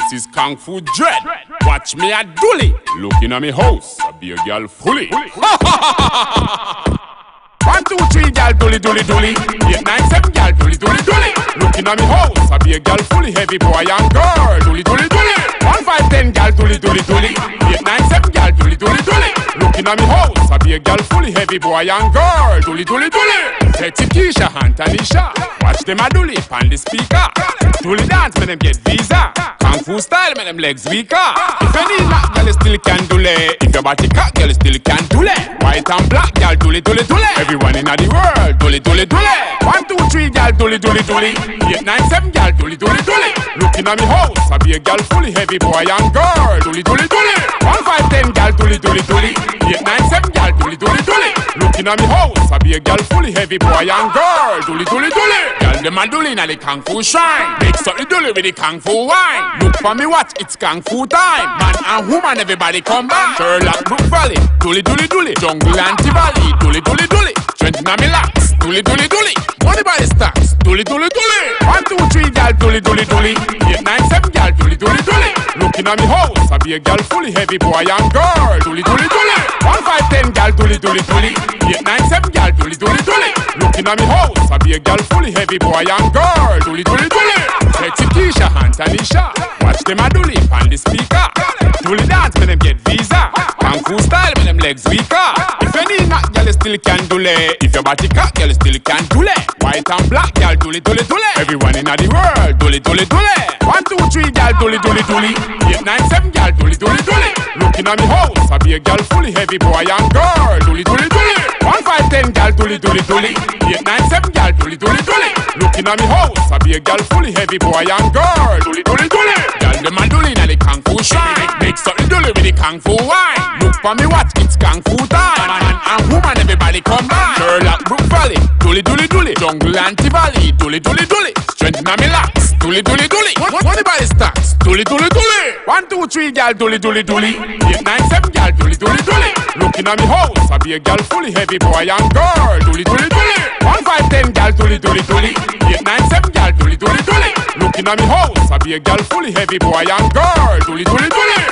This is Konfu Dread. Watch me at Dully. Looking at me house, I be a girl fully. 1, 2, 3, gal Dully Dully Dully. 8, 9, 7, gal Dully Dully Dully. Looking at me house, I be a girl fully. Heavy boy and girl, Dully Dully Dully. 1, 5, 10, gal Dully Dully Dully. 8, 9, 7, gal Dully Dully Dully. Looking at me house, I be a girl fully. Heavy boy and girl, Dully Dully Dully. Betty Keisha, Antanisha. Watch them a Dully on the speaker. Dully dance, make them get visa. Konfu style, make them legs weaker. If you need knock, girl, you still can Dully. If your body cock, girl, you still can Dully. White and black, girl, Dully Dully Dully. Everyone in the world, Dully Dully Dully. 1, 2, 3, girl, Dully Dully Dully. 8, 9, 7, girl, Dully Dully Dully. Looking at me house, I be a girl fully. Heavy boy and girl, Dully Dully Dully. 1, 5, 10, girl, Dully Dully Dully. 8, 9, 7, girl, Dully Dully Dully. Looking at me house, I be a girl fully. Heavy boy and girl, Dully Dully Dully. Girl, them a Dully inna the Konfu shrine. Mix up the Dully with the Konfu wine. Look for me watch, it's Konfu time. Man and woman, everybody come back. Sherlock Brook Valley, Dully Dully Dully. Jungle Anti-Valley, Dully Dully Dully. Strength inna me locks, Dully Dully Dully. Money by the stacks, Dully Dully Dully. 1, 2, 3, girl, Dully Dully Dully. 8, 9, 7, girl, Dully Dully Dully. Looking at me house, I be a girl fully. Heavy boy and girl, Dully Dully Dully. 1, 5, 10, girl, Dully Dully Dully. 8, 9, 7, girl, Dully Dully Dully. Looking at me house, I be a girl fully. Heavy boy and girl, Dully Dully Dully. Betty Keisha, Antanisha. Watch them a Dully on the speaker. Dully dance, make them get visa. Konfu style, make them legs weaker. If you need knock, girl, you still can Dully. If your body cock, girl, you still can Dully. White and black, girl, Dully Dully Dully. Everyone in the world, Dully Dully Dully. 1, 2, 3, girl, Dully Dully Dully. 8, 9, 7, girl, Dully Dully Dully. Looking at me house, I be a girl fully. Heavy boy and girl, Dully Dully Dully. 1, 5, 10, girl, Dully Dully Dully. 8, 9, 7, girl, Dully Dully Dully. Looking at me house, I be a girl fully. Heavy boy and girl, Dully Dully Dully. Girl, them a Dully inna the Konfu shrine. Mix up the Dully with the Konfu wine. Look for me watch, it's Konfu time. Man and woman, everybody come back. Sherlock Brook Valley, Dully Dully Dully. Jungle Anti-Valley, Dully Dully Dully. Strength inna me locks, Dully Dully Dully. Money by the stacks, Dully Dully Dully. 1, 2, 3, girl, Dully Dully Dully. 8, 9, 7, girl, Dully Dully Dully. Looking at me house, I be a girl fully. Heavy boy and girl, Dully Dully Dully. 1, 5, 10, girl, Dully Dully Dully. 8, 9, 7, girl, Dully Dully Dully. Looking at me house, I be a girl fully. Heavy boy and girl, Dully Dully Dully.